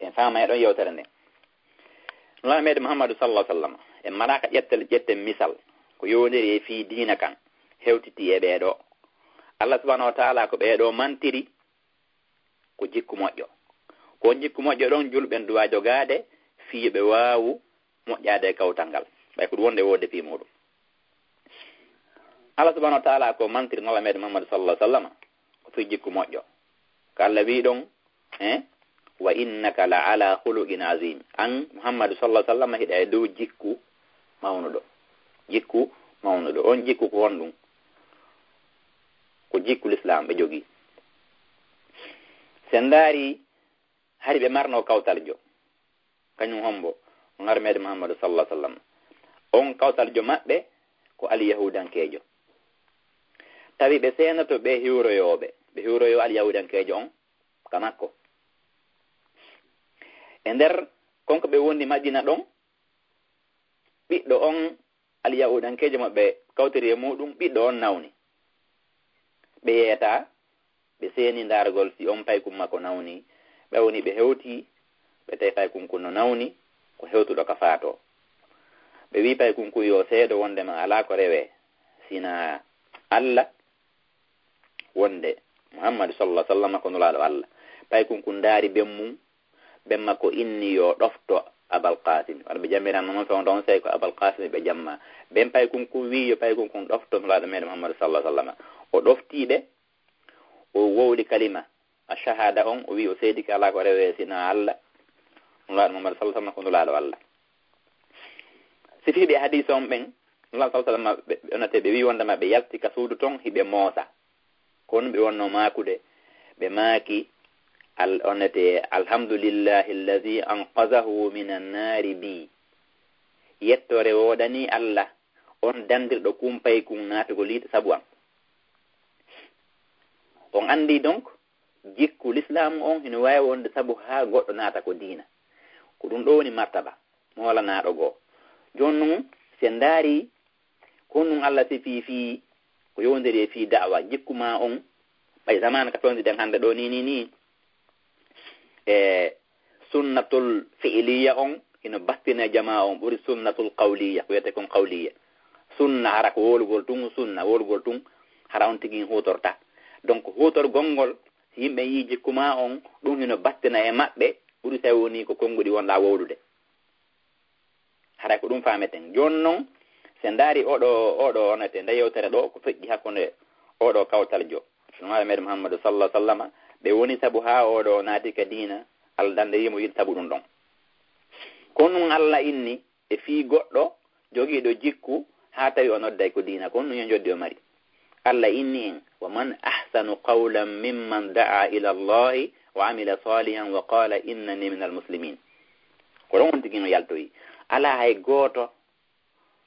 en fama e ɗon yewtere nde nulaa meɗe Muhammadu sallallahu alaihi wasallam en maraka ƴetten misal ko yowndiri e fii diina kan hewtiti e ɓeeɗo Allah subhanahu wa ta'ala ko ɓeeɗo mantiri ko jikku moƴƴo ko jikku moƴƴo ɗon julɓen duwa jogaade fii ɓe waawu moƴƴade kawtal ngal ɓay ko ɗum wonde wode fii muɗum Allah subhanahu wa ta'ala ko mantiri nula meɗe Muhammadu sallallahu alaihi wasallam ko fii jikku moƴƴo ko Allah wi ɗon wa innaka la ala khuluqin azim an Muhammadu sallallahu alaihi wasallam hiɗa e dow jikku mawnuɗo on jikku ko wonɗum ko jikku l'islam ɓe jogi sen daari hari ɓe marno kawtal jo kañum hombo ngar meɗe Muhammadu sallallahu alaihi wasallam on kawtal jo maɓɓe ko alyahudankejo tawi ɓe senato ɓe hiwroyo alyahudankejo on ka makko e nder konko ɓe wondi Madina ɗon ɓiɗɗo on alyahudankejo maɓɓe kawtiri e muɗum ɓiɗɗo on nawni ɓe yeeta ɓe seeni ndargol si on paykum makko nawni ɓe woni ɓe hewti ɓe tawi paykum kun no nawni ko hewtuɗo ka faato ɓe wi paykum kun yo seedo wondema ala ko rewe sina Allah wonde Muhammadu sallallahu alaihi wasallam ko nulaaɗo Allah paykum kun daari bemmum bemma ko inni yo ɗofto Abul Qasim wala ɓe jammiran noon fe on ɗon sey ko Abul Qasim ɓe jamma ben paykum kun wi yo paykum kun ɗofto nulaaɗo meɗen Muhammadu sallallahu alaihi wasallam o ɗoftiɓe o wowli kalima a shahada on o wi o seedi ka ala ko rewe sina Allah nulaaɗo Muhammadu sallallahu alaihi wasallam ko nulaaɗo Allah si fiiɓe hadis on ɓen nulaaɗo sallallahu alaihi wasallam ɓe onate ɓe wi wondema ɓe yalti ka suudu ton hiɓe moosa kono ɓe wonno maakude ɓe maaki onete alhamdulillahi allazi anqazahu minan nari bi yettore woɗani Allah on dandirɗo kumpay kun naatugo liita sabu an on andi donc jikku l'islam on hino wawi wonde sabu ha goɗɗo naata ko diina ko ɗum ɗo woni martaba mo wala naaɗo goo joni noon sen daari kon ɗum Allah sifi fi ko yowndiri e fi da'wa jikkuma on ɓay zamane ka tondiɗen hande ɗo ni e sunnatul fi'liya on hino bastina jama on ɓuri sunnatul qawliya ko wiyete kon qawliya sunna hara ko wolugol tun sunna wolugol tun hara on tigi hutorta donc hutor gongol yimɓe yi jikkuma on ɗum hino battina e maɓɓe ɓuri tawi woni ko konngudi wonɗa wowlude haɗa ko ɗum fameten joni noon se ndaari oɗo onete nde yewtere ɗo ko feƴƴi hakkunde oɗo kawtal jo sunnaɓe meɗen Muhammadu sallallahu alaihi wasallam ɓe woni sabu ha oɗo naati ka diina Allah dande yimo yiɗi sabu ɗum ɗon kono ɗum Allah inni e fii goɗɗo jogiiɗo jikku ha tawi o nodday ko diina kono ɗum yo joddi o mari Allah inni en wa man ahsanu qawlan mimman da'a ila Allahi wa amila salihan wa qala innani minal muslimin ko ɗon on tigi no yaltoyi ala hay gooto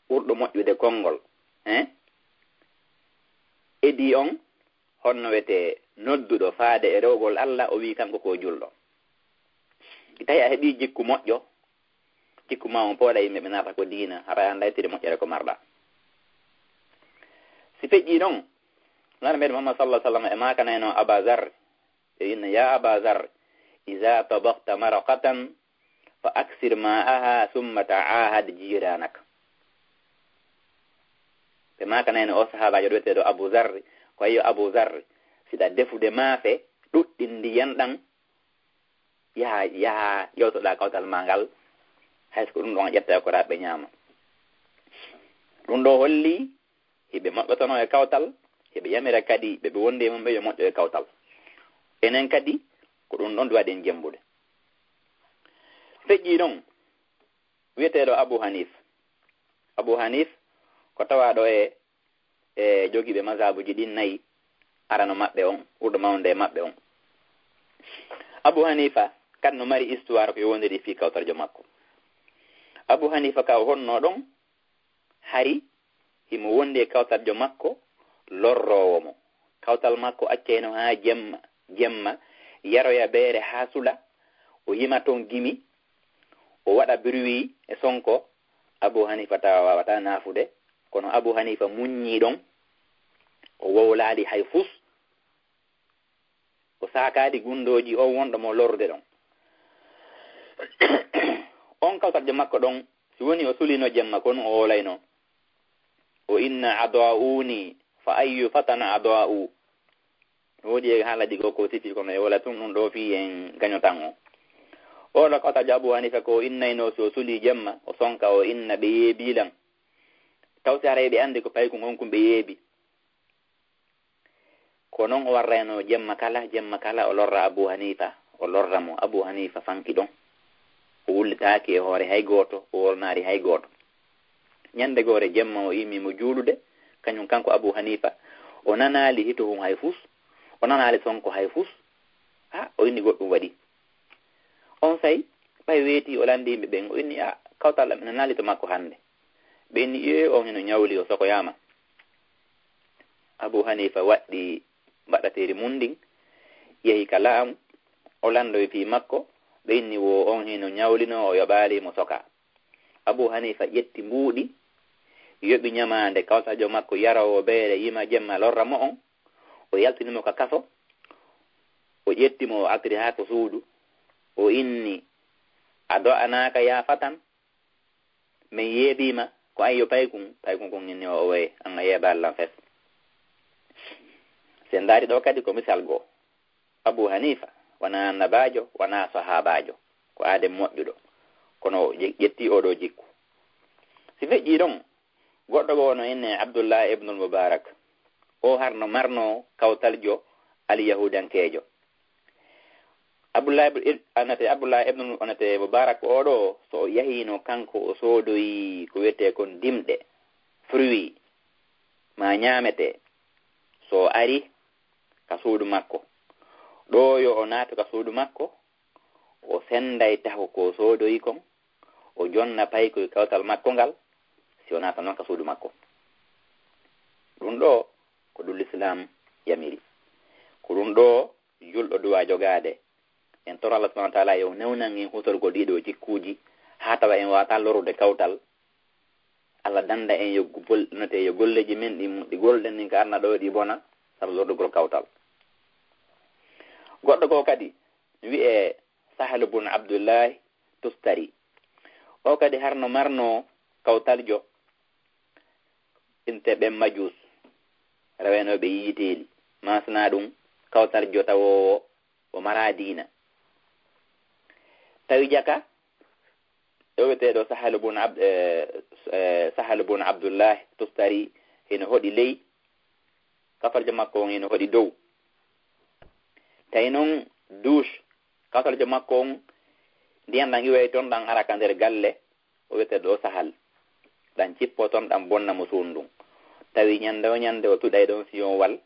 ɓurɗo moƴƴude konngol edi on honno wete nodduɗo faade e rewgol Allah o wi kanko ko julɗo tawi a heɓi jikku moƴƴo jikku ma on pooɗa yimɓe ɓe naata ko diina hara anda ettide moƴƴere ko marɗa si feƴƴi noon nana meɗe Muhammad sallallahu alaihi wasallam e makanayno Aba Zar e inna ya Aba Zar iza tabakta maraqatan fa aksir ma'aha summa ta'ahad jiranak ɓe makanayno o sahabajo ɗoweteɗo Abu Zar ko ayo Abu Zar siɗa defude maafe ɗuɗɗin ndiyan ɗan yaha yewtoɗa kawtal ma ngal hayso ko ɗum ɗon ƴetta ko raɓe ñaama ɗum ɗo holli hiɓe moƴƴotono e kawtal hiɓe yamira kadi ɓeɓe wonde mum ɓe yo moƴƴo e kawtal enen kadi ko ɗum ɗon duwaɗen jembude feƴƴi ɗon wiyeteɗo Abu Hanif ko tawaɗo e jogiiɓe mazhabuji ɗin nayi arano maɓɓe on ɓurɗo mawde maɓɓe on Abu Hanifa kad no mari histoire ko yowndiri fi kawtarjo makko Abu Hanifa ka honno ɗon hari himo wondi e kawtarjo makko lorrowo mo kawtal makko acceno ha jemma yaroya beere ha sula o yima toon gimi o waɗa bruit e sonko Abu Hanifa tawa wawata nafude kono Abu Hanifa muññi ɗon o wowlaali hay fus o saakaadi gundoji o wonɗo mo lorde ɗon on kawtarjo makko ɗon si woni o sulino jemma kono o wolayno o inna adwa'uni fa ayyu fatana adwa'u woodi e haalaji go ko sifi kono e wola tun ɗum ɗo fi en gañotan o oɗo kawtarjo Abu Hanifa ko innayno so suli jemma o sonka o inna ɓe yeebilan taw si haray ɓe andi ko paykum honkum ɓe yeebi ko noon o warrayno jemma kala o lorra Abu Hanifa o lorra mo Abu Hanifa fanki ɗon o wullitaaki e hoore hay gooto o wolnaari hay gooto ñande goore jemma o imimo juulude kañum kanko Abu Hanifa o nanaali hitohum hay fus o nanaali sonko hay fus o inni goɗɗum waɗi on say ɓay weeti o landi yimɓe ɓen o inni kawtal ɓe nanaali to makko hannde ɓe inni on hino ñawli o sokoyama Abu Hanifa waɗɗi mbaɗateeri mundin yehi ka laamu o landoy fi makko ɓe inni wo on hino ñawlino o yoɓaali mo soka Abu Hanifa ƴetti mbuuɗi yoɓi ñamande kawtajo makko yarowo beere yima jemma lorra mo on o yaltinimo ka kaso o ƴettimo o altiri ha ko suudu o inni a do'anaka ya fatan min yeeɓima ko ayyo paykum kon inni o way an a yeeballan fes sen ndaari ɗo kadi ko misal goo Abu Hanifa wona annabajo wona sahabajo ko aade moƴƴuɗo kono ƴetti oɗo jikku si feƴƴi ɗon goɗɗo goo no inne Abdullah ibnul Mubarak o harno marno kawtaljo aliyahudankejo Abdullah ibnul onate Mubarak oɗo so o yahino kanko o soodoyi ko wiyete kon dimɗe fruit ma ñamete so ari ka suudu makko ɗo yo o naatu ka suudu makko o senday taho ko soodoyi kon o jonna paykoy kawtal makko ngal si o naata noon ka suudu makko ɗum ɗo ko ɗum l'islam yamiri ko ɗum ɗo julɗo duwa jogaade en toro Allah subhanahu wa ta'ala yo newnan en hutorgo ɗiɗo jikkuji ha tawa en wata lorude kawtal Allah danda en yo golleji men ɗi golɗen nin ka arna ɗo ɗi bona sabu lordugol kawtal goɗɗo ko kadi wi'e Sahal ibn Abdullah Tustari o kadi harno marno kawtaljo inte ɓen majus rewenoɓe yiiteeli masna ɗum kawtal jotawowo o mara diina tawi jaka ɗoweteɗo sahal bun abdullah tustari heno hoɗi ley kafaljo makko on heno hoɗi dow tawi noon douche kawtaljo makko on ndiyam ɗan iwoy toon ɗan araka nder galle o weteɗo sahal ɗan cippo toon ɗan bonna mo suundum tawi ñande o ñande o tuɗay ɗon siyon wal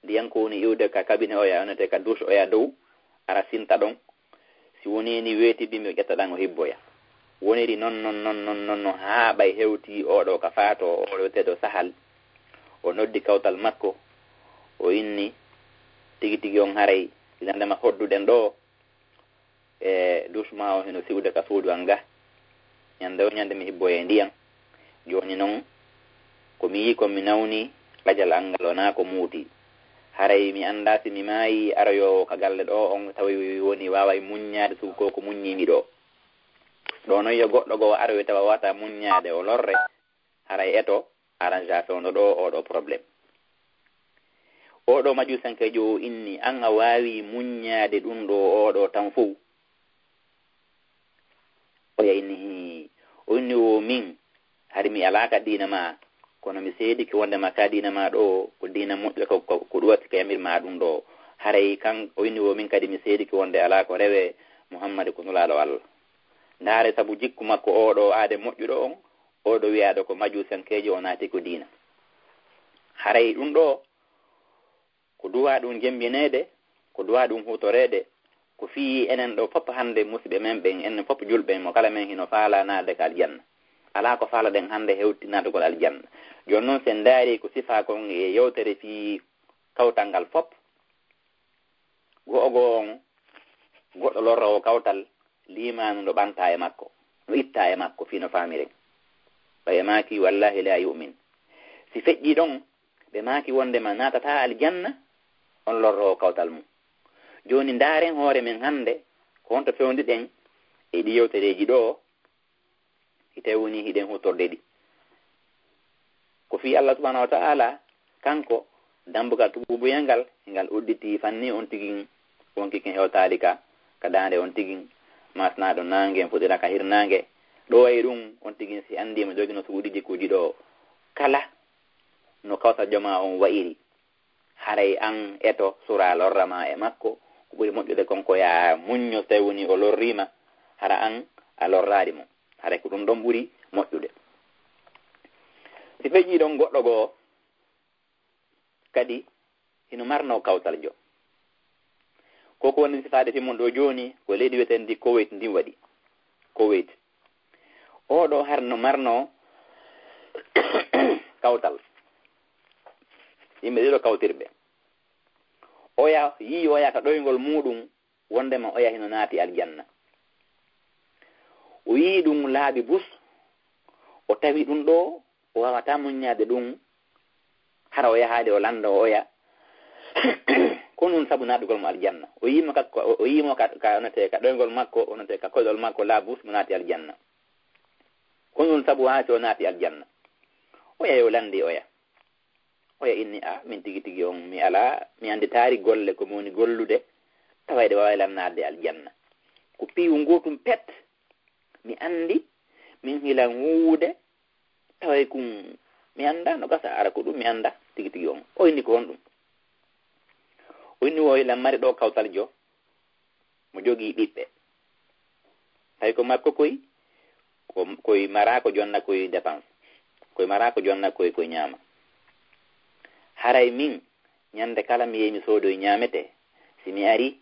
ndiyam ko woni iwde ka kabine oya onete ka douche oya dow ara sinta ɗon si wonini weeti bimi o ƴetta ɗan o hibboya woniri non haa ɓay hewti oɗo ka faato oɗo weteɗo sahal o noddi kawtal makko o inni tigi on haray inandema hodduɗen ɗo e douche ma o heno siwde ka suudu an ga ñande o ñande mi hibboye ndiyam joni noon komi yi komi nawni ɓajal angal wona ko muuti haray mi anda si mi maayi aroyo ka galle ɗo on tawi woni waway muññade suko ko muññimi ɗo noon yo goɗɗo goo aroyo tawa wata muññade o lorre haray eto arrangation no ɗo oɗo probléme oɗo maju sankejo o inni an a wawi muññade ɗum ɗo oɗo tan fof oya inni o inni o min hari mi alaka dina ma kono mi seedi ki wonde ma ka dina ma ɗo ko dina moƴƴo ko ɗuwati ka yamir ma ɗum ɗo haray kan o inni o min kadi mi seedi ki wonde ala ko rewe muhammadu ko nulaɗo Allah ndaare sabu jikku makko oɗo aade moƴƴuɗo on oɗo wiyaɗo ko maju sankejo o naati ko dina haray ɗum ɗo ko duwa ɗum jembinede ko duwa ɗum hutorede ko fii enen ɗo fop hande musidɓe men ɓen enen fop julɓe mo kala men hino faala naade ka aljanna ala ko faala ɗen hande hewtinade kol aljanna joni noon sen daari ko sifa kon e yewtere fii kawtal ngal fop go'ogo on goɗɗo lorrowo kawtal limanu no ɓanta e makko no itta e makko fii no faamiren ɓaye maaki wallahi la yu'min si feƴƴi ɗon ɓe maaki wondema natata aljanna on lorrowo kawtal mum joni ndaaren hoore men hande ko honto fewndiɗen e ɗi yewtereji ɗo ite woni hiɗen hutorde ɗi ko fi Allah subhanahu wa ta'ala kanko dambugal tububuyal ngal ngal udditi fanni on tigin on kikin hewtali ka dande on tigin masnaɗo nangue en fuɗira ka hirnangue ɗo way ɗum on tigin si andi mo jogino suuɗi jikkuji ɗo kala no kawta joma on wa'iri haray an eto sura lorrama e makko ko ɓuri moƴƴude konko ya muñño tawi woni o lorrima hara an a lorrari mo haray ko ɗum ɗon ɓuri moƴƴude si feƴƴi ɗon goɗɗo goo kadi hino marno kawtal jo koko woni sifaade fimon ɗo joni ko leydi wiyeten ndi Kuwait ndin waɗi Kuwait oɗo harno marno kawtal yimɓe ɗiɗo kawtirɓe oya yi oya ka ɗoygol muɗum wondema oya hino naati aljanna o yi ɗum laaɓi bus o tawi ɗum ɗo o wawata muññade ɗum hara o yahaade o landa o oya ko nun sabu naatugol mo aljanna o yimo ka onete ka ɗoygol makko onete ka koyɗol makko la bus mo naati aljanna ko nun sabu haati o naati aljanna oya yo landi oya inni min tigi on mi ala mi andi taari golle ko moni gollude tawayde wawi lannade aljanna ko piiwu gotum pet mi andi min hilan wuude taway kum mi anda no gasa ara ko ɗum mi anda tigi on o inni ko on ɗum o inni o hilan mari ɗo kawtal jo mo jogii ɓiɓɓe tawi ko makko koye mara ko jonna koye dépense koye mara ko jonna koye ñaama haray min ñande kala mi yehi mi soodoy ñaamete si mi ari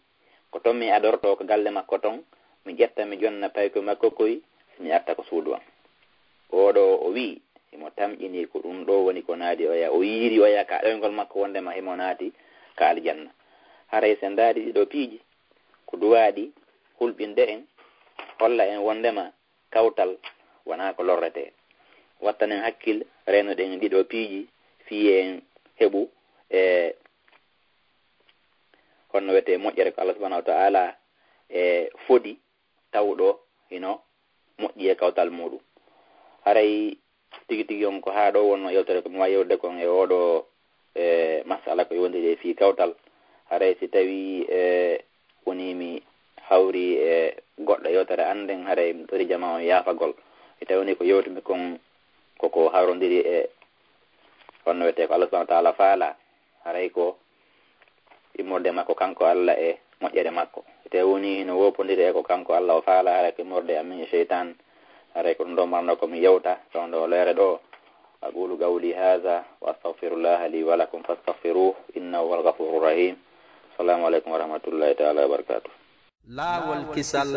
ko toon mi adorto ko galle makko ton mi ƴetta mi jonna tawi ko makko koye si mi arta ko suudu am oɗo o wi himo tamƴini ko ɗum ɗo woni ko naadi oya o yiiri oya ka ɗoygol makko wondema himo naati ka aljanna haray sen daadi ɗiɗo piiji ko duwaɗi hulɓinde en holla en wondema kawtal wona ko lorrete wattanen hakkil renoɗen ɗiɗo piiji fiye en heɓu e honno wiyete moƴƴere ko Allah subhanahu wa ta'ala e fodi tawɗo hino moƴƴi e kawtal muɗum haray tigi on ko haa ɗo wonno yewtere ko mi wawi yewde kon e oɗo masala ko yondiri fi kawtal haray si tawi woni mi hawri goɗɗo yewtere anden haray mi tori jama on yaafagol e tawi woni ko yewtumi kon koko hawrodiri honno wiyete ko Allah subhanahu wa ta'ala faala haray ko immorde makko kanko Allah e moƴƴere makko e tawi woni no wopodiri e ko kanko Allah o faala haray ko immorde amin e cheytan haray ko ɗum ɗo marno komi yewta tawndo leere ɗo أقول قولي هذا وأستغفر الله لي ولكم فاستغفروه إنه هو الغفور الرحيم السلام عليكم ورحمة الله تعالى وبركاته لا والكسل